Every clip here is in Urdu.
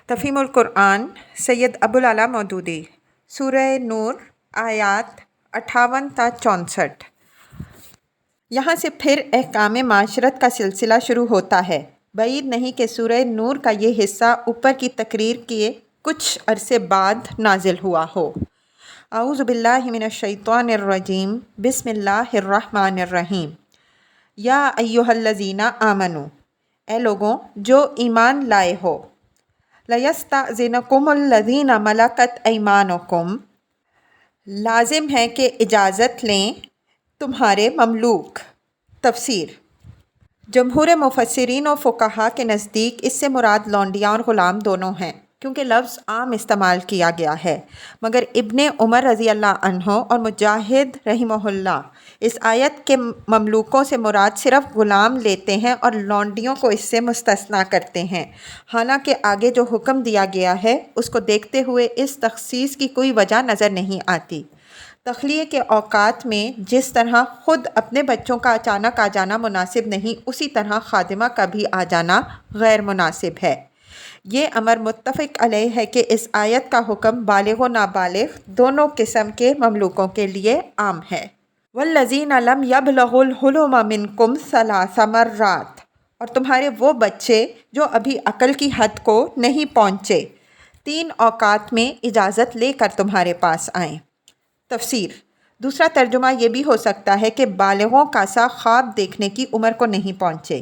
تفہیم القرآن سید ابوالعلا مودودی سورہ نور آیات 58 تا 64۔ یہاں سے پھر احکام معاشرت کا سلسلہ شروع ہوتا ہے۔ بعید نہیں کہ سورہ نور کا یہ حصہ اوپر کی تقریر کے کچھ عرصے بعد نازل ہوا ہو۔ اعوذ باللہ من الشیطان الرجیم، بسم اللہ الرحمن الرحیم۔ یا ایھا الذین آمنوا، اے لوگوں جو ایمان لائے ہو، لیستأذنکم الذین ملکت ایمانکم، لازم ہے کہ اجازت لیں تمہارے مملوک۔ تفسیر: جمہور مفسرین و فقہا کے نزدیک اس سے مراد لونڈیاں اور غلام دونوں ہیں، کیونکہ لفظ عام استعمال کیا گیا ہے، مگر ابن عمر رضی اللہ عنہ اور مجاہد رحمہ اللہ اس آیت کے مملوکوں سے مراد صرف غلام لیتے ہیں اور لونڈیوں کو اس سے مستثنیٰ کرتے ہیں۔ حالانکہ آگے جو حکم دیا گیا ہے اس کو دیکھتے ہوئے اس تخصیص کی کوئی وجہ نظر نہیں آتی۔ تخلیہ کے اوقات میں جس طرح خود اپنے بچوں کا اچانک آ جانا مناسب نہیں، اسی طرح خادمہ کا بھی آ جانا غیر مناسب ہے۔ یہ امر متفق علیہ ہے کہ اس آیت کا حکم بالغ و نابالغ دونوں قسم کے مملوکوں کے لیے عام ہے۔ وَالَّذِينَ لَمْ يَبْلُغُوا الْحُلُمَ مِنْكُمْ ثَلَاثَ مَرَّاتٍ، اور تمہارے وہ بچے جو ابھی عقل کی حد کو نہیں پہنچے، 3 اوقات میں اجازت لے کر تمہارے پاس آئیں۔ تفسیر: دوسرا ترجمہ یہ بھی ہو سکتا ہے کہ بالغوں کا سا خواب دیکھنے کی عمر کو نہیں پہنچے۔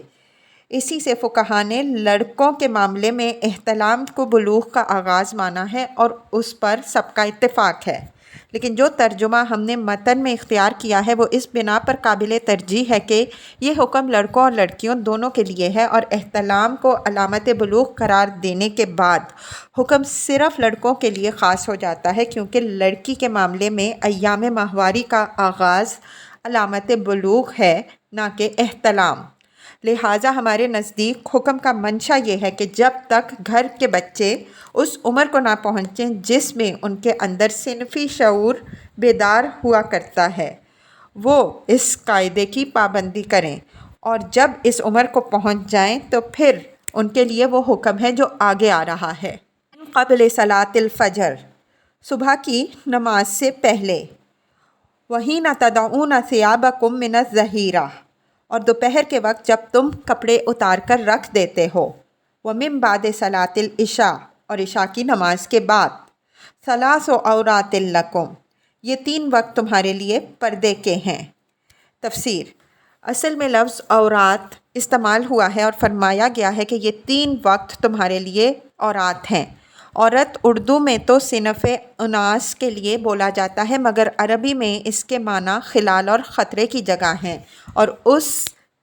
اسی سے فقہا نے لڑکوں کے معاملے میں احتلام کو بلوغ کا آغاز مانا ہے اور اس پر سب کا اتفاق ہے، لیکن جو ترجمہ ہم نے متن میں اختیار کیا ہے وہ اس بنا پر قابل ترجیح ہے کہ یہ حکم لڑکوں اور لڑکیوں دونوں کے لیے ہے، اور احتلام کو علامت بلوغ قرار دینے کے بعد حکم صرف لڑکوں کے لیے خاص ہو جاتا ہے، کیونکہ لڑکی کے معاملے میں ایام ماہواری کا آغاز علامت بلوغ ہے، نہ کہ احتلام۔ لہٰذا ہمارے نزدیک حکم کا منشا یہ ہے کہ جب تک گھر کے بچے اس عمر کو نہ پہنچیں جس میں ان کے اندر صنفی شعور بیدار ہوا کرتا ہے، وہ اس قاعدے کی پابندی کریں، اور جب اس عمر کو پہنچ جائیں تو پھر ان کے لیے وہ حکم ہے جو آگے آ رہا ہے۔ من قبل صلاۃ الفجر، صبح کی نماز سے پہلے، وحین تضعون ثیابکم من الظہیرہ، اور دوپہر کے وقت جب تم کپڑے اتار کر رکھ دیتے ہو، ومن بعد صلاۃ العشاء، اور عشاء کی نماز کے بعد، ثلاث عورات لکم، یہ 3 وقت تمہارے لیے پردے کے ہیں۔ تفسیر: اصل میں لفظ عورات استعمال ہوا ہے اور فرمایا گیا ہے کہ یہ 3 وقت تمہارے لیے عورات ہیں۔ عورت اردو میں تو صنف اناث کے لیے بولا جاتا ہے، مگر عربی میں اس کے معنی خلال اور خطرے کی جگہ ہیں، اور اس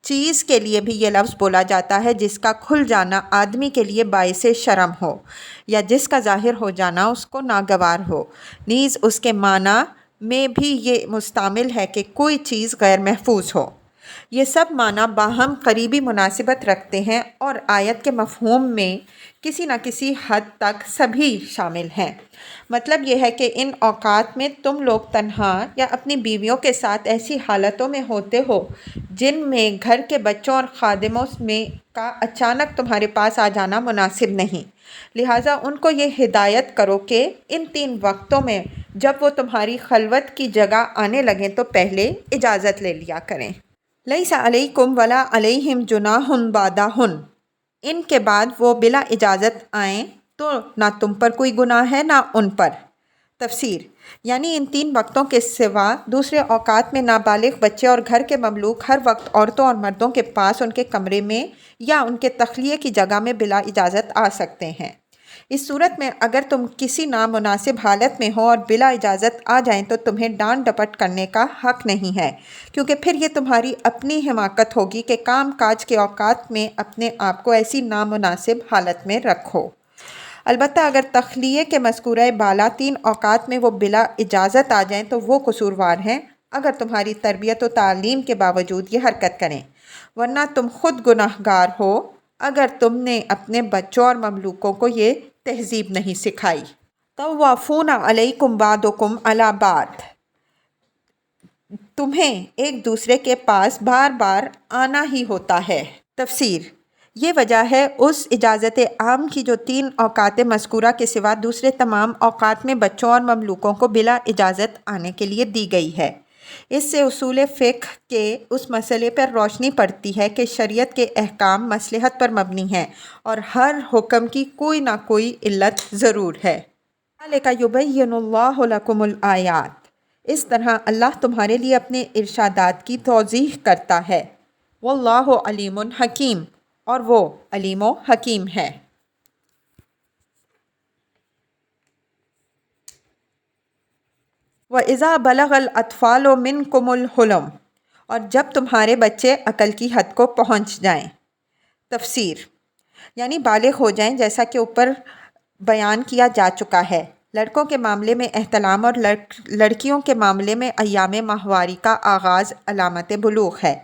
چیز کے لیے بھی یہ لفظ بولا جاتا ہے جس کا کھل جانا آدمی کے لیے باعث شرم ہو، یا جس کا ظاہر ہو جانا اس کو ناگوار ہو۔ نیز اس کے معنی میں بھی یہ مستعمل ہے کہ کوئی چیز غیر محفوظ ہو۔ یہ سب معنی باہم قریبی مناسبت رکھتے ہیں اور آیت کے مفہوم میں کسی نہ کسی حد تک سبھی شامل ہیں۔ مطلب یہ ہے کہ ان اوقات میں تم لوگ تنہا یا اپنی بیویوں کے ساتھ ایسی حالتوں میں ہوتے ہو جن میں گھر کے بچوں اور خادموں میں کا اچانک تمہارے پاس آ جانا مناسب نہیں، لہٰذا ان کو یہ ہدایت کرو کہ ان 3 وقتوں میں جب وہ تمہاری خلوت کی جگہ آنے لگیں تو پہلے اجازت لے لیا کریں۔ لیس علیکم ولا علیہم جناح بعدہن، ان کے بعد وہ بلا اجازت آئیں تو نہ تم پر کوئی گناہ ہے نہ ان پر۔ تفسیر: یعنی ان 3 وقتوں کے سوا دوسرے اوقات میں نابالغ بچے اور گھر کے مملوک ہر وقت عورتوں اور مردوں کے پاس ان کے کمرے میں یا ان کے تخلیہ کی جگہ میں بلا اجازت آ سکتے ہیں۔ اس صورت میں اگر تم کسی نامناسب حالت میں ہو اور بلا اجازت آ جائیں تو تمہیں ڈانٹ ڈپٹ کرنے کا حق نہیں ہے، کیونکہ پھر یہ تمہاری اپنی حماقت ہوگی کہ کام کاج کے اوقات میں اپنے آپ کو ایسی نامناسب حالت میں رکھو۔ البتہ اگر تخلیہ کے مذکورہ بالا 3 اوقات میں وہ بلا اجازت آ جائیں تو وہ قصوروار ہیں اگر تمہاری تربیت و تعلیم کے باوجود یہ حرکت کریں، ورنہ تم خود گناہگار ہو اگر تم نے اپنے بچوں اور مملوکوں کو یہ تہذیب نہیں سکھائی۔ طوافون علیکم بعضکم علی بعض، تمہیں ایک دوسرے کے پاس بار بار آنا ہی ہوتا ہے۔ تفسیر: یہ وجہ ہے اس اجازت عام کی جو 3 اوقات مذکورہ کے سوا دوسرے تمام اوقات میں بچوں اور مملوکوں کو بلا اجازت آنے کے لیے دی گئی ہے۔ اس سے اصول فقہ کے اس مسئلے پر روشنی پڑتی ہے کہ شریعت کے احکام مصلحت پر مبنی ہیں اور ہر حکم کی کوئی نہ کوئی علت ضرور ہے۔ ذَلِکَ یُبَیِّنُ اللَّهُ لَکُمُ الْآیَاتِ، اس طرح اللہ تمہارے لیے اپنے ارشادات کی توضیح کرتا ہے۔ وَاللَّهُ عَلِیمٌ حکیم، اور وہ علیم و حکیم ہے۔ وَإِذَا بَلَغَ الْأَطْفَالُ مِنْكُمُ الْحُلُمَ، اور جب تمہارے بچے عقل کی حد کو پہنچ جائیں۔ تفسیر، یعنی بالغ ہو جائیں، جیسا کہ اوپر بیان کیا جا چکا ہے۔ لڑکوں کے معاملے میں احتلام اور لڑکیوں کے معاملے میں ایام ماہواری کا آغاز علامت بلوغ ہے،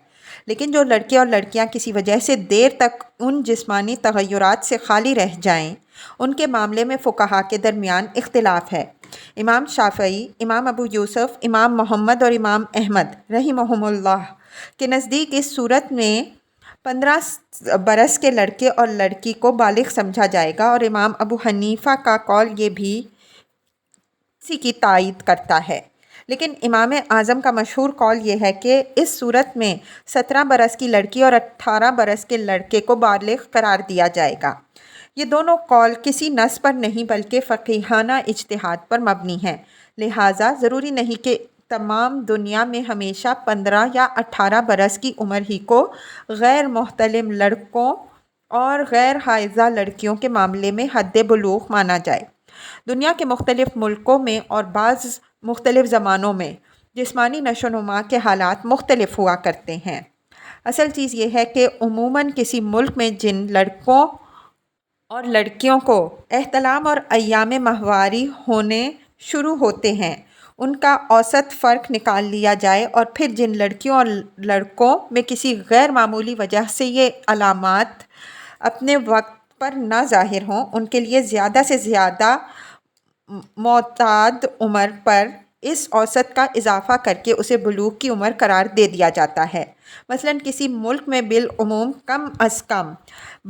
لیکن جو لڑکے اور لڑکیاں کسی وجہ سے دیر تک ان جسمانی تغیرات سے خالی رہ جائیں، ان کے معاملے میں فقہا کے درمیان اختلاف ہے۔ امام شافعی، امام ابو یوسف، امام محمد اور امام احمد رحمہم اللہ کے نزدیک اس صورت میں 15 برس کے لڑکے اور لڑکی کو بالغ سمجھا جائے گا، اور امام ابو حنیفہ کا قول یہ بھی اسی کی تائید کرتا ہے۔ لیکن امام اعظم کا مشہور قول یہ ہے کہ اس صورت میں 17 برس کی لڑکی اور 18 برس کے لڑکے کو بالغ قرار دیا جائے گا۔ یہ دونوں قول کسی نص پر نہیں بلکہ فقیہانہ اجتہاد پر مبنی ہیں، لہٰذا ضروری نہیں کہ تمام دنیا میں ہمیشہ 15 یا 18 برس کی عمر ہی کو غیر محتلم لڑکوں اور غیر حائضہ لڑکیوں کے معاملے میں حد بلوغ مانا جائے۔ دنیا کے مختلف ملکوں میں اور بعض مختلف زمانوں میں جسمانی نشو و نما کے حالات مختلف ہوا کرتے ہیں۔ اصل چیز یہ ہے کہ عموماً کسی ملک میں جن لڑکوں اور لڑکیوں کو احتلام اور ایام ماہواری ہونے شروع ہوتے ہیں، ان کا اوسط فرق نکال لیا جائے، اور پھر جن لڑکیوں اور لڑکوں میں کسی غیر معمولی وجہ سے یہ علامات اپنے وقت پر نہ ظاہر ہوں، ان کے لیے زیادہ سے زیادہ معتاد عمر پر اس اوسط کا اضافہ کر کے اسے بلوغ کی عمر قرار دے دیا جاتا ہے۔ مثلاً کسی ملک میں بالعموم کم از کم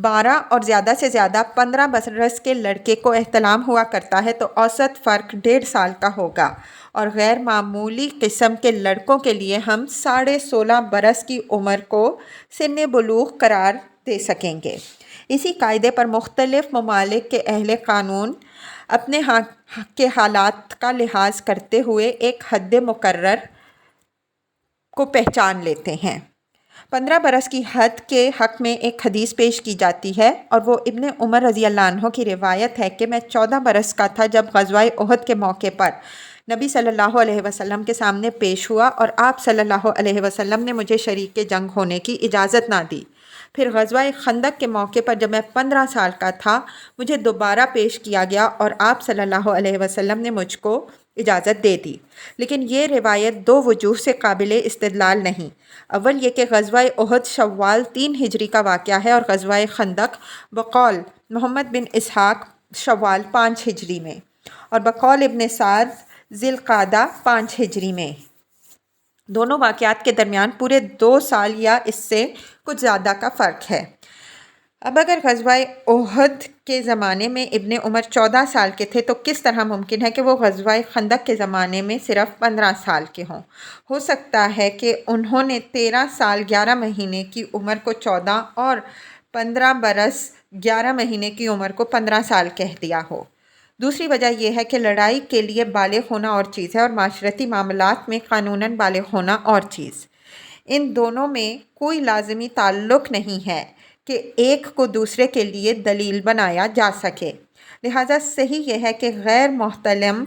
12 اور زیادہ سے زیادہ 15 برس کے لڑکے کو احتلام ہوا کرتا ہے تو اوسط فرق 1.5 سال کا ہوگا، اور غیر معمولی قسم کے لڑکوں کے لیے ہم 16.5 برس کی عمر کو سن بلوغ قرار دے سکیں گے۔ اسی قاعدے پر مختلف ممالک کے اہل قانون اپنے کے حالات کا لحاظ کرتے ہوئے ایک حد مقرر کو پہچان لیتے ہیں۔ 15 برس کی حد کے حق میں ایک حدیث پیش کی جاتی ہے، اور وہ ابن عمر رضی اللہ عنہ کی روایت ہے کہ میں 14 برس کا تھا جب غزوہ احد کے موقع پر نبی صلی اللہ علیہ وسلم کے سامنے پیش ہوا، اور آپ صلی اللہ علیہ وسلم نے مجھے شریک جنگ ہونے کی اجازت نہ دی۔ پھر غزوہ خندق کے موقع پر جب میں 15 سال کا تھا مجھے دوبارہ پیش کیا گیا، اور آپ صلی اللہ علیہ وسلم نے مجھ کو اجازت دے دی۔ لیکن یہ روایت 2 وجوہ سے قابل استدلال نہیں۔ اول یہ کہ غزوہ احد شوال 3 ہجری کا واقعہ ہے، اور غزوہ خندق بقول محمد بن اسحاق شوال 5 ہجری میں، اور بقول ابن سعد ذی القعدہ 5 ہجری میں۔ دونوں واقعات کے درمیان پورے 2 سال یا اس سے کچھ زیادہ کا فرق ہے۔ اب اگر غزوہ احد کے زمانے میں ابن عمر 14 سال کے تھے تو کس طرح ممکن ہے کہ وہ غزوہ خندق کے زمانے میں صرف 15 سال کے ہوں؟ ہو سکتا ہے کہ انہوں نے 13 سال 11 مہینے کی عمر کو 14 اور 15 برس 11 مہینے کی عمر کو 15 سال کہہ دیا ہو۔ دوسری وجہ یہ ہے کہ لڑائی کے لیے بالغ ہونا اور چیز ہے، اور معاشرتی معاملات میں قانوناً بالغ ہونا اور چیز۔ ان دونوں میں کوئی لازمی تعلق نہیں ہے کہ ایک کو دوسرے کے لیے دلیل بنایا جا سکے۔ لہٰذا صحیح یہ ہے کہ غیر محتلم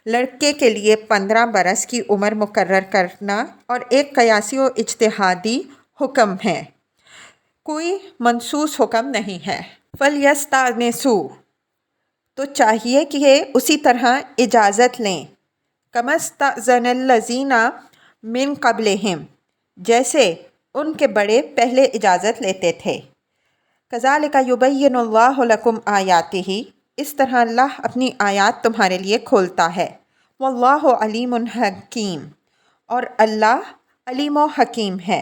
لڑکے کے لیے 15 برس کی عمر مقرر کرنا اور ایک قیاسی و اجتہادی حکم ہے، کوئی منصوص حکم نہیں ہے۔ فَلْيَسْتَأْنِسُوا، تو چاہیے کہ اسی طرح اجازت لیں، كَمَا اسْتَأْذَنَ الَّذِينَ مِن قَبْلِهِمْ، جیسے ان کے بڑے پہلے اجازت لیتے تھے۔ كَذَلِكَ يُبَيِّنُ اللَّهُ لَكُمْ آيَاتِهِ، اس طرح اللہ اپنی آیات تمہارے لیے کھولتا ہے۔ وَاللَّهُ عَلِيمٌ حَكِيمٌ، اور اللہ علیم و حکیم ہے۔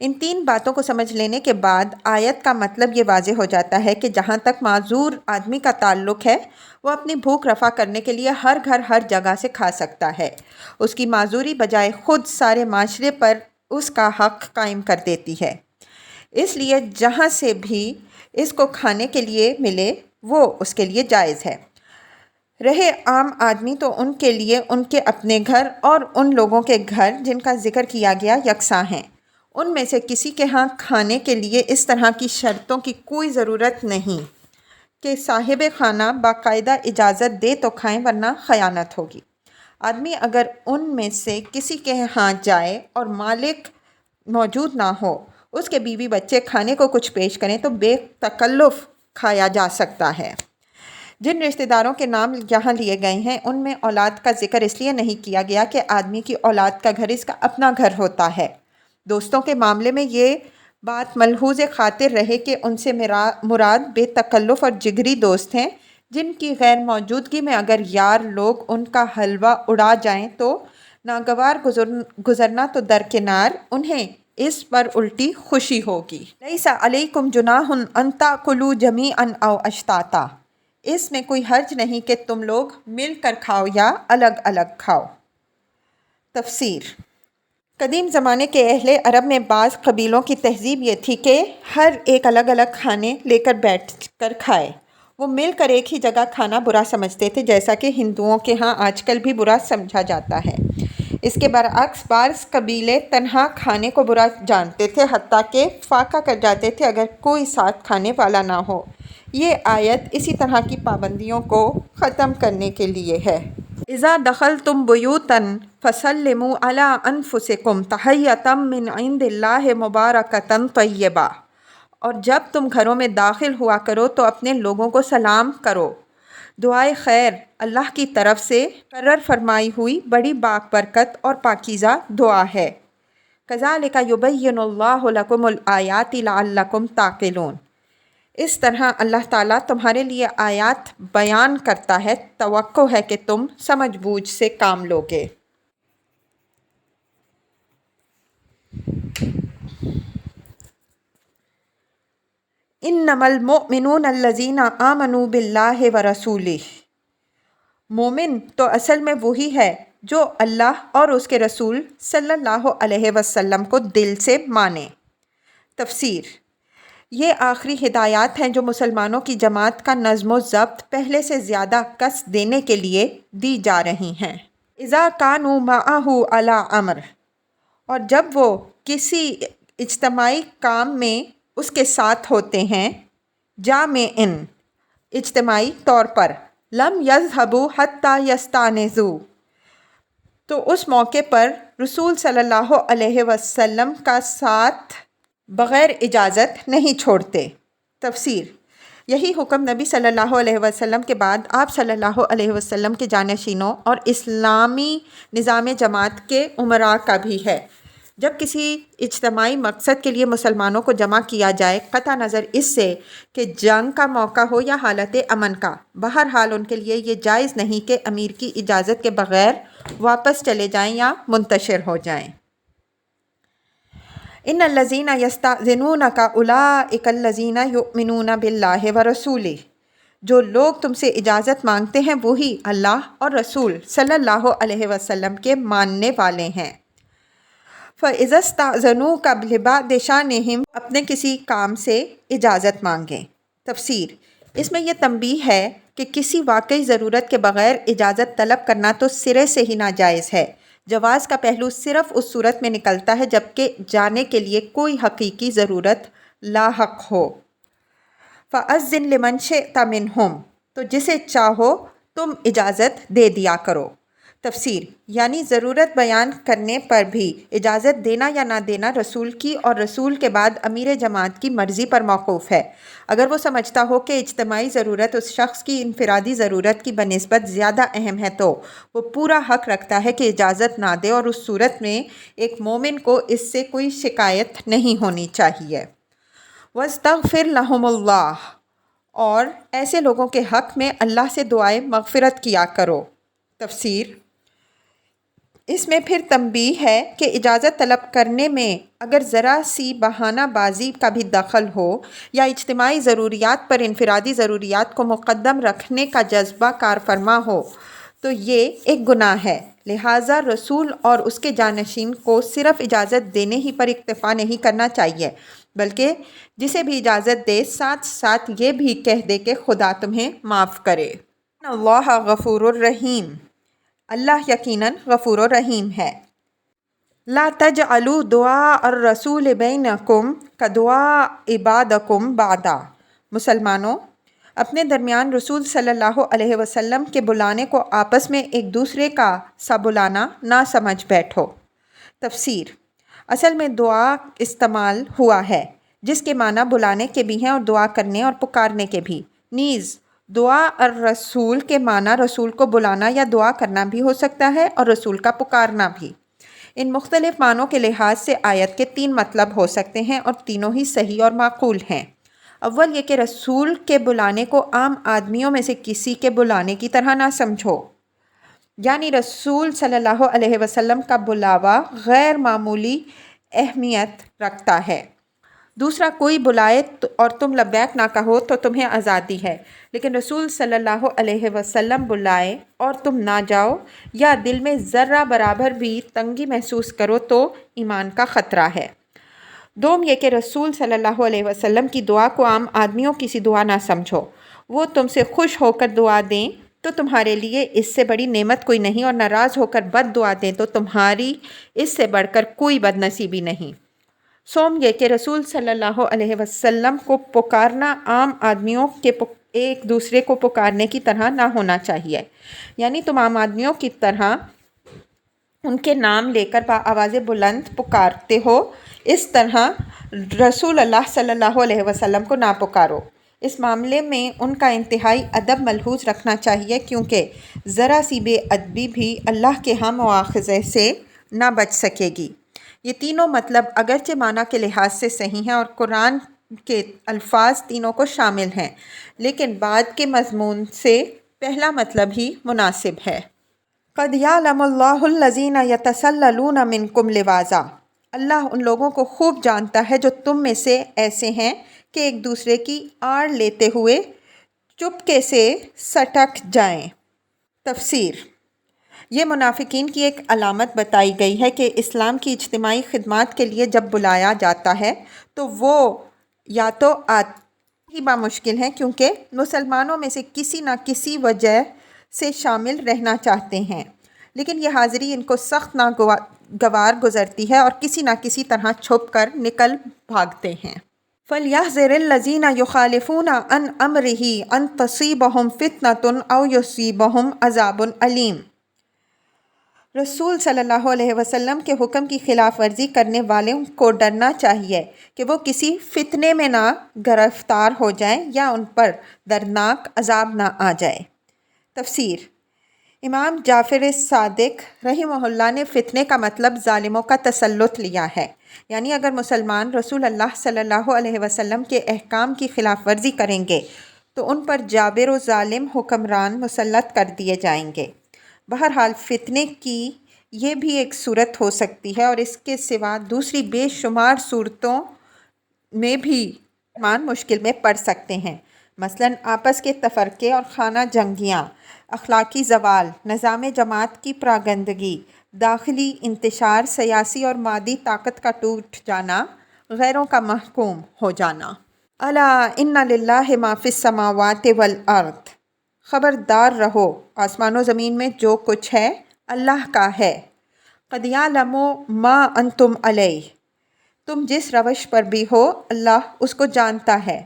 ان 3 باتوں کو سمجھ لینے کے بعد آیت کا مطلب یہ واضح ہو جاتا ہے کہ جہاں تک معذور آدمی کا تعلق ہے وہ اپنی بھوک رفع کرنے کے لیے ہر گھر ہر جگہ سے کھا سکتا ہے۔ اس کی معذوری بجائے خود سارے معاشرے پر اس کا حق قائم کر دیتی ہے، اس لیے جہاں سے بھی اس کو کھانے کے لیے ملے وہ اس کے لیے جائز ہے۔ رہے عام آدمی تو ان کے لیے ان کے اپنے گھر اور ان لوگوں کے گھر جن کا ذکر کیا گیا یکساں ہیں۔ ان میں سے کسی کے ہاں کھانے کے لیے اس طرح کی شرطوں کی کوئی ضرورت نہیں کہ صاحب خانہ باقاعدہ اجازت دے تو کھائیں ورنہ خیانت ہوگی۔ آدمی اگر ان میں سے کسی کے ہاں جائے اور مالک موجود نہ ہو، اس کے بیوی بچے کھانے کو کچھ پیش کریں تو بے تکلف کھایا جا سکتا ہے۔ جن رشتہ داروں کے نام یہاں لیے گئے ہیں ان میں اولاد کا ذکر اس لیے نہیں کیا گیا کہ آدمی کی اولاد کا گھر اس کا اپنا گھر ہوتا ہے۔ دوستوں کے معاملے میں یہ بات ملحوظ خاطر رہے کہ ان سے مراد بے تکلف اور جگری دوست ہیں جن کی غیر موجودگی میں اگر یار لوگ ان کا حلوہ اڑا جائیں تو ناگوار گزرنا تو درکنار، انہیں اس پر الٹی خوشی ہوگی۔ لیس علیکم جناح ان تاکلوا جمیعا او اشتاتا، اس میں کوئی حرج نہیں کہ تم لوگ مل کر کھاؤ یا الگ الگ کھاؤ۔ تفسیر۔ قدیم زمانے کے اہل عرب میں بعض قبیلوں کی تہذیب یہ تھی کہ ہر ایک الگ الگ کھانے لے کر بیٹھ کر کھائے۔ وہ مل کر ایک ہی جگہ کھانا برا سمجھتے تھے، جیسا کہ ہندوؤں کے ہاں آج کل بھی برا سمجھا جاتا ہے۔ اس کے برعکس بعض قبیلے تنہا کھانے کو برا جانتے تھے، حتیٰ کہ فاقہ کر جاتے تھے اگر کوئی ساتھ کھانے والا نہ ہو۔ یہ آیت اسی طرح کی پابندیوں کو ختم کرنے کے لیے ہے۔ اذا دخلتم بیوتا فسلموا علی انفسکم تحیۃ من عند اللہ مبارکۃ طیبہ، اور جب تم گھروں میں داخل ہوا کرو تو اپنے لوگوں کو سلام کرو، دعائے خیر اللہ کی طرف سے مقرر فرمائی ہوئی بڑی باک برکت اور پاکیزہ دعا ہے۔ کذالک یبین اللہ لکم الآیات لعلکم تعقلون، اس طرح اللہ تعالیٰ تمہارے لیے آیات بیان کرتا ہے، توقع ہے کہ تم سمجھ بوجھ سے کام لوگے۔ انما المؤمنون الذین آمنوا باللہ ورسولہ، مومن تو اصل میں وہی ہے جو اللہ اور اس کے رسول صلی اللہ علیہ وسلم کو دل سے مانے۔ تفسیر۔ یہ آخری ہدایات ہیں جو مسلمانوں کی جماعت کا نظم و ضبط پہلے سے زیادہ کس دینے کے لیے دی جا رہی ہیں۔ اذا کانوا معہ علی امر، اور جب وہ کسی اجتماعی کام میں اس کے ساتھ ہوتے ہیں، جامعن اجتماعی طور پر، لم یذهبوا حتی یستانسوا، تو اس موقع پر رسول صلی اللہ علیہ وسلم کا ساتھ بغیر اجازت نہیں چھوڑتے۔ تفسیر۔ یہی حکم نبی صلی اللہ علیہ وسلم کے بعد آپ صلی اللہ علیہ وسلم کے جانشینوں اور اسلامی نظام جماعت کے امراء کا بھی ہے۔ جب کسی اجتماعی مقصد کے لیے مسلمانوں کو جمع کیا جائے، قطع نظر اس سے کہ جنگ کا موقع ہو یا حالت امن کا، بہرحال ان کے لیے یہ جائز نہیں کہ امیر کی اجازت کے بغیر واپس چلے جائیں یا منتشر ہو جائیں۔ ان الذین یستأذنونک اولئک الذین یؤمنون باللہ ورسولہ، جو لوگ تم سے اجازت مانگتے ہیں وہی اللہ اور رسول صلی اللہ علیہ وسلم کے ماننے والے ہیں۔ فَإِذَا اسْتَأْذَنُوكَ لِبَعْضِ شَأْنِهِمْ، اپنے کسی کام سے اجازت مانگیں۔ تفسیر۔ اس میں یہ تنبیہ ہے کہ کسی واقعی ضرورت کے بغیر اجازت طلب کرنا تو سرے سے ہی ناجائز ہے۔ جواز کا پہلو صرف اس صورت میں نکلتا ہے جبکہ جانے کے لیے کوئی حقیقی ضرورت لاحق ہو۔ فَأَذِّن لِمَنْ شِئْتَ مِنْهُمْ، تو جسے چاہو تم اجازت دے دیا کرو۔ تفسیر۔ یعنی ضرورت بیان کرنے پر بھی اجازت دینا یا نہ دینا رسول کی اور رسول کے بعد امیر جماعت کی مرضی پر موقوف ہے۔ اگر وہ سمجھتا ہو کہ اجتماعی ضرورت اس شخص کی انفرادی ضرورت کی بنسبت زیادہ اہم ہے تو وہ پورا حق رکھتا ہے کہ اجازت نہ دے، اور اس صورت میں ایک مومن کو اس سے کوئی شکایت نہیں ہونی چاہیے۔ وَاسْتَغْفِرْ لَهُمُ اللَّهُ، اور ایسے لوگوں کے حق میں اللہ سے دعائے مغفرت کیا کرو۔ تفسیر۔ اس میں پھر تنبیہ ہے کہ اجازت طلب کرنے میں اگر ذرا سی بہانہ بازی کا بھی دخل ہو یا اجتماعی ضروریات پر انفرادی ضروریات کو مقدم رکھنے کا جذبہ کار فرما ہو تو یہ ایک گناہ ہے۔ لہٰذا رسول اور اس کے جانشین کو صرف اجازت دینے ہی پر اکتفا نہیں کرنا چاہیے، بلکہ جسے بھی اجازت دے ساتھ ساتھ یہ بھی کہہ دے کہ خدا تمہیں معاف کرے۔ اللہ غفور الرحیم، اللہ یقیناً غفور و رحیم ہے۔ لا تجعلوا دعاء الرسول بینکم کدعاء بعضکم بعضا۔ مسلمانوں، اپنے درمیان رسول صلی اللہ علیہ وسلم کے بلانے کو آپس میں ایک دوسرے کا سا بلانا نہ سمجھ بیٹھو۔ تفسیر: اصل میں دعا استعمال ہوا ہے جس کے معنی بلانے کے بھی ہیں اور دعا کرنے اور پکارنے کے بھی۔ نیز دعا الرسول کے معنی رسول کو بلانا یا دعا کرنا بھی ہو سکتا ہے اور رسول کا پکارنا بھی۔ ان مختلف معنوں کے لحاظ سے آیت کے 3 مطلب ہو سکتے ہیں اور تینوں ہی صحیح اور معقول ہیں۔ اول یہ کہ رسول کے بلانے کو عام آدمیوں میں سے کسی کے بلانے کی طرح نہ سمجھو، یعنی رسول صلی اللہ علیہ وسلم کا بلاوا غیر معمولی اہمیت رکھتا ہے۔ دوسرا، کوئی بلائے اور تم لبیک نہ کہو تو تمہیں آزادی ہے، لیکن رسول صلی اللہ علیہ وسلم بلائے اور تم نہ جاؤ یا دل میں ذرہ برابر بھی تنگی محسوس کرو تو ایمان کا خطرہ ہے۔ دوم یہ کہ رسول صلی اللہ علیہ وسلم کی دعا کو عام آدمیوں کی سی دعا نہ سمجھو۔ وہ تم سے خوش ہو کر دعا دیں تو تمہارے لیے اس سے بڑی نعمت کوئی نہیں، اور ناراض ہو کر بد دعا دیں تو تمہاری اس سے بڑھ کر کوئی بد نصیبی نہیں۔ سوم یہ کہ رسول صلی اللہ علیہ وسلم کو پکارنا عام آدمیوں کے ایک دوسرے کو پکارنے کی طرح نہ ہونا چاہیے، یعنی تم عام آدمیوں کی طرح ان کے نام لے کر بآواز بلند پکارتے ہو، اس طرح رسول اللہ صلی اللہ علیہ وسلم کو نہ پکارو۔ اس معاملے میں ان کا انتہائی ادب ملحوظ رکھنا چاہیے، کیونکہ ذرا سی بے ادبی بھی اللہ کے ہاں مواخذے سے نہ بچ سکے گی۔ یہ تینوں مطلب اگرچہ معنی کے لحاظ سے صحیح ہیں اور قرآن کے الفاظ تینوں کو شامل ہیں، لیکن بعد کے مضمون سے پہلا مطلب ہی مناسب ہے۔ قَدْ يَعْلَمُ اللَّهُ الَّذِينَ يَتَسَلَّلُونَ مِنْكُمْ لِوَاظًا۔ اللہ ان لوگوں کو خوب جانتا ہے جو تم میں سے ایسے ہیں کہ ایک دوسرے کی آڑ لیتے ہوئے چپکے سے سٹک جائیں۔ تفسیر: یہ منافقین کی ایک علامت بتائی گئی ہے کہ اسلام کی اجتماعی خدمات کے لیے جب بلایا جاتا ہے تو وہ یا تو آتے ہی بامشکل ہیں، کیونکہ مسلمانوں میں سے کسی نہ کسی وجہ سے شامل رہنا چاہتے ہیں، لیکن یہ حاضری ان کو سخت ناگوار گزرتی ہے اور کسی نہ کسی طرح چھپ کر نکل بھاگتے ہیں۔ فَلْيَحْذَرِ الَّذِينَ يُخَالِفُونَ عَنْ أَمْرِهِ أَنْ تُصِيبَهُمْ فِتْنَةٌ أَوْ يُصِيبَهُمْ عَذَابٌ أَلِيمٌ۔ رسول صلی اللہ علیہ وسلم کے حکم کی خلاف ورزی کرنے والوں کو ڈرنا چاہیے کہ وہ کسی فتنے میں نہ گرفتار ہو جائیں یا ان پر دردناک عذاب نہ آ جائے۔ تفسیر: امام جعفر صادق رحمہ اللہ نے فتنے کا مطلب ظالموں کا تسلط لیا ہے، یعنی اگر مسلمان رسول اللہ صلی اللہ علیہ وسلم کے احکام کی خلاف ورزی کریں گے تو ان پر جابر و ظالم حکمران مسلط کر دیے جائیں گے۔ بہرحال فتنے کی یہ بھی ایک صورت ہو سکتی ہے، اور اس کے سوا دوسری بے شمار صورتوں میں بھی مسلمان مشکل میں پڑ سکتے ہیں، مثلاً آپس کے تفرقے اور خانہ جنگیاں، اخلاقی زوال، نظام جماعت کی پراگندگی، داخلی انتشار، سیاسی اور مادی طاقت کا ٹوٹ جانا، غیروں کا محکوم ہو جانا۔ الا ان للہ ما فی السماوات والارض۔ خبردار رہو، آسمان و زمین میں جو کچھ ہے اللہ کا ہے۔ قد یعلم ما انتم علیہ۔ تم جس روش پر بھی ہو اللہ اس کو جانتا ہے۔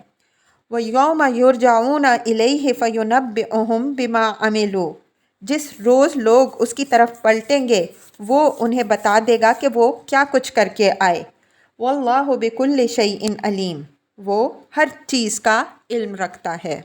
وَيَوْمَ يُرْجَعُونَ إِلَيْهِ فَيُنَبِّئُهُم بِمَا عَمِلُوا۔ جس روز لوگ اس کی طرف پلٹیں گے وہ انہیں بتا دے گا کہ وہ کیا کچھ کر کے آئے۔ وَاللَّهُ بِكُلِّ شَيْءٍ عَلِيمٌ۔ وہ ہر چیز کا علم رکھتا ہے۔